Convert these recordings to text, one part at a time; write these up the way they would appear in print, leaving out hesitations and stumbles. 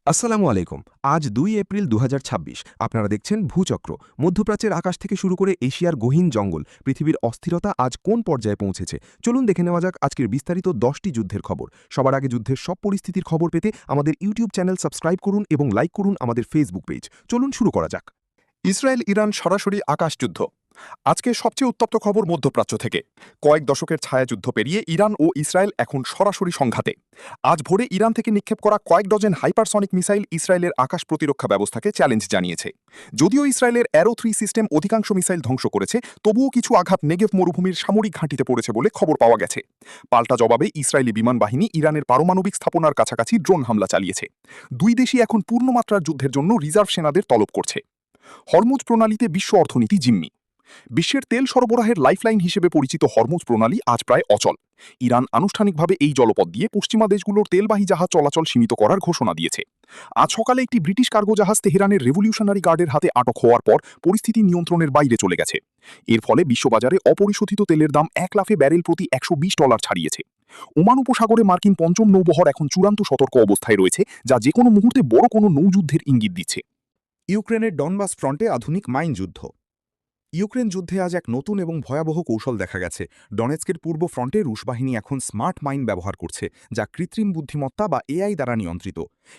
আসসালামু আলাইকুম। আজ ২ এপ্রিল ২০২৬। আপনারা দেখছেন ভূচক্র। মধ্যপ্রাচ্যের আকাশ থেকে শুরু করে এশিয়ার গহীন জঙ্গল, পৃথিবীর অস্থিরতা আজ কোন পর্যায়ে পৌঁছেছে চলুন দেখে নেওয়া যাক আজকের বিস্তারিত ১০টি যুদ্ধের খবর। সবার আগে যুদ্ধের সব পরিস্থিতির খবর পেতে আমাদের ইউটিউব চ্যানেল সাবস্ক্রাইব করুন এবং লাইক করুন আমাদের ফেসবুক পেজ। চলুন শুরু করা যাক। ইসরায়েল ইরান সরাসরি আকাশযুদ্ধ। আজকে সবচেয়ে উত্তপ্ত খবর মধ্যপ্রাচ্য থেকে। কয়েক দশকের ছায়াযুদ্ধ পেরিয়ে ইরান ও ইসরায়েল এখন সরাসরি সংঘাতে। আজ ভোরে ইরান থেকে নিক্ষেপ করা কয়েক ডজন হাইপারসনিক মিসাইল ইসরায়েলের আকাশ প্রতিরক্ষা ব্যবস্থাকে চ্যালেঞ্জ জানিয়েছে। যদিও ইসরায়েলের অ্যারো-3 সিস্টেম অধিকাংশ মিসাইল ধ্বংস করেছে, তবুও কিছু আঘাত নেগেভ মরুভূমির সামরিক ঘাঁটিতে পড়েছে বলে খবর পাওয়া গেছে। পাল্টা জবাবে ইসরায়েলি বিমান বাহিনী ইরানের পারমাণবিক স্থাপনার কাছাকাছি ড্রোন হামলা চালিয়েছে। দুই দেশই এখন পূর্ণমাত্রার যুদ্ধের জন্য রিজার্ভ সেনাদের তলব করছে। হরমুজ প্রণালীতে বিশ্ব অর্থনীতি জিম্মি। বিশ্বের তেল সরবরাহের লাইফলাইন হিসেবে পরিচিত হরমুজ প্রণালী আজ প্রায় অচল। ইরান আনুষ্ঠানিকভাবে এই জলপথ দিয়ে পশ্চিমা দেশগুলোর তেলবাহী জাহাজ চলাচল সীমিত করার ঘোষণা দিয়েছে। আজ সকালে একটি ব্রিটিশ কার্গো জাহাজ তেহরানের রেভলিউশনারি গার্ডের হাতে আটক হওয়ার পর পরিস্থিতি নিয়ন্ত্রণের বাইরে চলে গেছে। এর ফলে বিশ্ববাজারে অপরিশোধিত তেলের দাম এক লাফে ব্যারেল প্রতি $120 ছাড়িয়েছে। ওমান উপসাগরে মার্কিন পঞ্চম নৌবহর এখন চূড়ান্ত সতর্ক অবস্থায় রয়েছে, যা যে কোনো মুহূর্তে বড় কোনো নৌযুদ্ধের ইঙ্গিত দিচ্ছে। ইউক্রেনের ডনবাস ফ্রন্টে আধুনিক মাইন যুদ্ধ। ইউক্রেন যুদ্ধে আজ এক নতুন এবং ভয়াবহ কৌশল দেখা গেছে। ডনেৎস্কের পূর্ব ফ্রন্টে রুশ বাহিনী এখন স্মার্ট মাইন ব্যবহার করছে, যা কৃত্রিম বুদ্ধিমত্তা বা এআই দ্বারা নিয়ন্ত্রিত।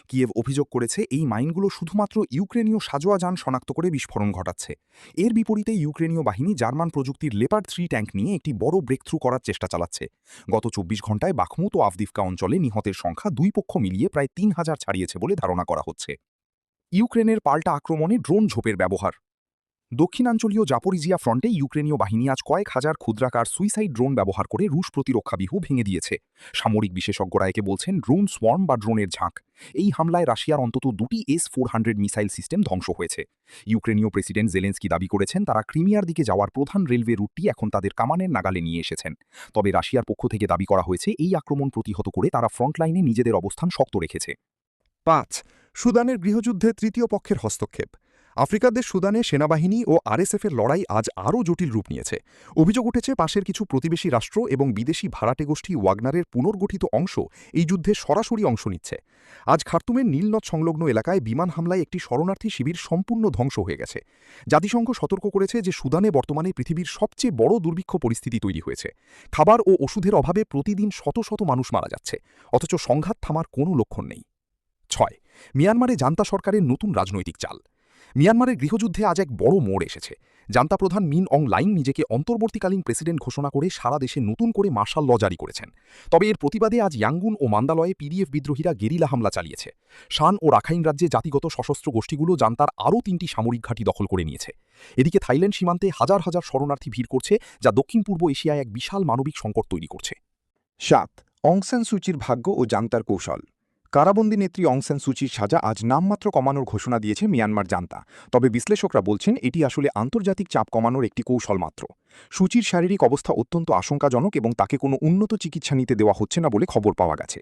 কিয়েভ অভিযোগ করেছে এই মাইনগুলো শুধুমাত্র ইউক্রেনীয় সাজোয়া যান শনাক্ত করে বিস্ফোরণ ঘটাচ্ছে। এর বিপরীতে ইউক্রেনীয় বাহিনী জার্মান প্রযুক্তির লেপার্ড 3 ট্যাঙ্ক নিয়ে একটি বড় ব্রেকথ্রু করার চেষ্টা চালাচ্ছে। গত ২৪ ঘণ্টায় বাখমুত ও আভদিভকা অঞ্চলে নিহতের সংখ্যা দুই পক্ষ মিলিয়ে প্রায় ৩,০০০ ছাড়িয়েছে বলে ধারণা করা হচ্ছে। ইউক্রেনের পাল্টা আক্রমণে ড্রোন ঝোপের ব্যবহার। দক্ষিণাঞ্চলীয় জাপোরিজিয়া ফ্রন্টে ইউক্রেনীয় বাহিনী আজ কয়েক হাজার ক্ষুদ্রাকার সুইসাইড ড্রোন ব্যবহার করে রুশ প্রতিরক্ষা বিহু ভেঙে দিয়েছে। সামরিক বিশেষজ্ঞরা একে বলছেন ড্রোন সোয়ার্ম বা ড্রোনের ঝাঁক। এই হামলায় রাশিয়ার অন্তত দুটি S-400 মিসাইল সিস্টেম ধ্বংস হয়েছে। ইউক্রেনীয় প্রেসিডেন্ট জেলেন্সকি দাবি করেছেন তারা ক্রিমিয়ার দিকে যাওয়ার প্রধান রেলওয়ে রুটটি এখন তাদের কামানের নাগালে নিয়ে এসেছেন। তবে রাশিয়ার পক্ষ থেকে দাবি করা হয়েছে এই আক্রমণ প্রতিহত করে তারা ফ্রন্টলাইনে নিজেদের অবস্থান শক্ত রেখেছে। ৫. সুদানের গৃহযুদ্ধে তৃতীয় পক্ষের হস্তক্ষেপ। আফ্রিকার দেশ সুদানে সেনাবাহিনী ও আরএসএফের লড়াই আজ আরও জটিল রূপ নিয়েছে। অভিযোগ উঠেছে পাশের কিছু প্রতিবেশী রাষ্ট্র এবং বিদেশি ভাড়াটে গোষ্ঠী ওয়াগনারের পুনর্গঠিত অংশ এই যুদ্ধে সরাসরি অংশ নিচ্ছে। আজ খার্তুমের নীলনদ সংলগ্ন এলাকায় বিমান হামলায় একটি শরণার্থী শিবির সম্পূর্ণ ধ্বংস হয়ে গেছে। জাতিসংঘ সতর্ক করেছে যে সুদানে বর্তমানে পৃথিবীর সবচেয়ে বড় দুর্ভিক্ষ পরিস্থিতি তৈরি হয়েছে। খাবার ও ওষুধের অভাবে প্রতিদিন শত শত মানুষ মারা যাচ্ছে, অথচ সংঘাত থামার কোনো লক্ষণ নেই। ৬. মিয়ানমারে জান্তা সরকারের নতুন রাজনৈতিক চাল। মিয়ানমারের গৃহযুদ্ধে আজ এক বড় মোড় এসেছে। জান্তা প্রধান মিন অং লাইং নিজেকে অন্তর্বর্তীকালীন প্রেসিডেন্ট ঘোষণা করে সারা দেশে নতুন করে মার্শাল ল জারি করেছেন। তবে এর প্রতিবাদে আজ ইয়াঙ্গুন ও মান্দালয়ে পিডিএফ বিদ্রোহীরা গেরিলা হামলা চালিয়েছে। শান ও রাখাইন রাজ্যে জাতিগত সশস্ত্র গোষ্ঠীগুলো জান্তার আরও ৩টি সামরিক ঘাঁটি দখল করে নিয়েছে। এদিকে থাইল্যান্ড সীমান্তে হাজার হাজার শরণার্থী ভিড় করছে, যা দক্ষিণ পূর্ব এশিয়ায় এক বিশাল মানবিক সংকট তৈরি করছে। ৭. অং সান সুচির ভাগ্য ও জান্তার কৌশল। কারাবন্দী নেত্রী অং সান সুচির সাজা আজ নামমাত্র কমানোর ঘোষণা দিয়েছে মিয়ানমার জান্তা। তবে বিশ্লেষকরা বলছেন এটি আসলে আন্তর্জাতিক চাপ কমানোর একটি কৌশল মাত্র। সুচির শারীরিক অবস্থা অত্যন্ত আশঙ্কাজনক এবং তাকে কোনো উন্নত চিকিৎসা নিতে দেওয়া হচ্ছে না বলে খবর পাওয়া গেছে।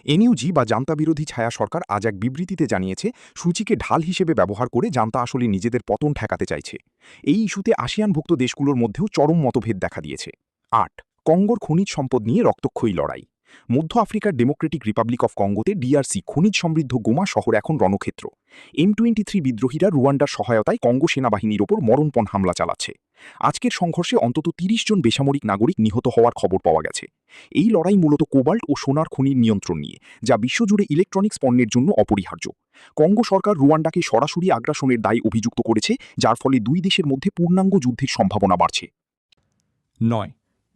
এনইউজি বা জান্তা বিরোধী ছায়া সরকার আজ এক বিবৃতিতে জানিয়েছে সুচিকে ঢাল হিসেবে ব্যবহার করে জান্তা আসলে নিজেদের পতন ঠেকাতে চাইছে। এই ইস্যুতে আসিয়ানভুক্ত দেশগুলোর মধ্যেও চরম মতভেদ দেখা দিয়েছে। ৮. কঙ্গোর খনিজ সম্পদ নিয়ে রক্তক্ষয়ী লড়াই। মধ্য আফ্রিকার ডেমোক্রেটিক রিপাবলিক অফ কঙ্গোতে ডিআরসি খনিজ সমৃদ্ধ গোমা শহর এখন রণক্ষেত্র। M23 বিদ্রোহীরা রুয়ান্ডার সহায়তায় কঙ্গো সেনাবাহিনীর ওপর মরণপণ হামলা চালাচ্ছে। আজকের সংঘর্ষে অন্তত ৩০ জন বেসামরিক নাগরিক নিহত হওয়ার খবর পাওয়া গেছে। এই লড়াই মূলত কোবাল্ট ও সোনার খনির নিয়ন্ত্রণ নিয়ে, যা বিশ্বজুড়ে ইলেকট্রনিক্স পণ্যের জন্য অপরিহার্য। কঙ্গো সরকার রুয়ান্ডাকে সরাসরি আগ্রাসনের দায় অভিযুক্ত করেছে, যার ফলে দুই দেশের মধ্যে পূর্ণাঙ্গ যুদ্ধের সম্ভাবনা বাড়ছে। ৯.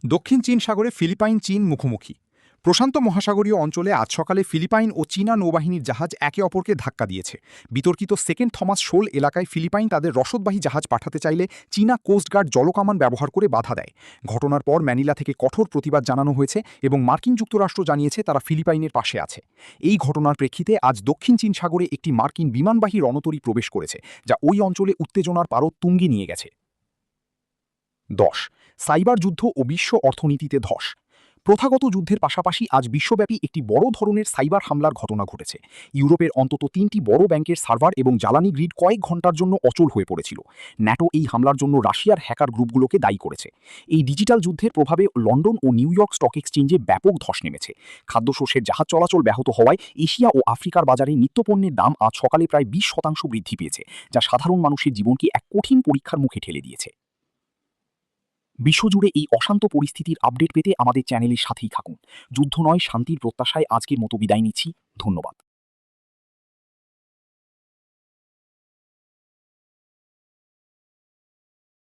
দক্ষিণ চীন সাগরে ফিলিপাইন চীন মুখোমুখি। প্রশান্ত মহাসাগরীয় অঞ্চলে আজ সকালে ফিলিপাইন ও চীনা নৌবাহিনীর জাহাজ একে অপরকে ধাক্কা দিয়েছে। বিতর্কিত সেকেন্ড থমাস শোল এলাকায় ফিলিপাইন তাদের রসদবাহী জাহাজ পাঠাতে চাইলে চীনা কোস্টগার্ড জলকামান ব্যবহার করে বাধা দেয়। ঘটনার পর ম্যানিলা থেকে কঠোর প্রতিবাদ জানানো হয়েছে এবং মার্কিন যুক্তরাষ্ট্র জানিয়েছে তারা ফিলিপাইনের পাশে আছে। এই ঘটনার প্রেক্ষিতে আজ দক্ষিণ চীন সাগরে একটি মার্কিন বিমানবাহী রণতরী প্রবেশ করেছে, যা ওই অঞ্চলে উত্তেজনার পারদ তুঙ্গে নিয়ে গেছে। ১০. সাইবার যুদ্ধ ও বিশ্ব অর্থনীতিতে ধস। প্রথাগত যুদ্ধের পাশাপাশি আজ বিশ্বব্যাপী একটি বড় ধরনের সাইবার হামলার ঘটনা ঘটেছে। ইউরোপের অন্তত ৩টি বড় ব্যাংকের সার্ভার এবং জ্বালানি গ্রিড কয়েক ঘন্টার জন্য অচল হয়ে পড়েছিল। ন্যাটো এই হামলার জন্য রাশিয়ার হ্যাকার গ্রুপগুলোকে দায়ী করেছে। এই ডিজিটাল যুদ্ধের প্রভাবে লন্ডন ও নিউ ইয়র্ক স্টক এক্সচেঞ্জে ব্যাপক ধস নেমেছে। খাদ্যশস্যের জাহাজ চলাচল ব্যাহত হওয়ায় এশিয়া ও আফ্রিকার বাজারে নিত্যপণ্যের দাম আজ সকালে প্রায় ২০% বৃদ্ধি পেয়েছে, যা সাধারণ মানুষের জীবনকে এক কঠিন পরীক্ষার মুখে ঠেলে দিয়েছে। বিশ্বজুড়ে এই অশান্ত পরিস্থিতির আপডেট পেতে আমাদের চ্যানেলের সাথেই থাকুন। যুদ্ধ নয়, শান্তির প্রত্যাশায় আজকের মতো বিদায় নিচ্ছি। ধন্যবাদ।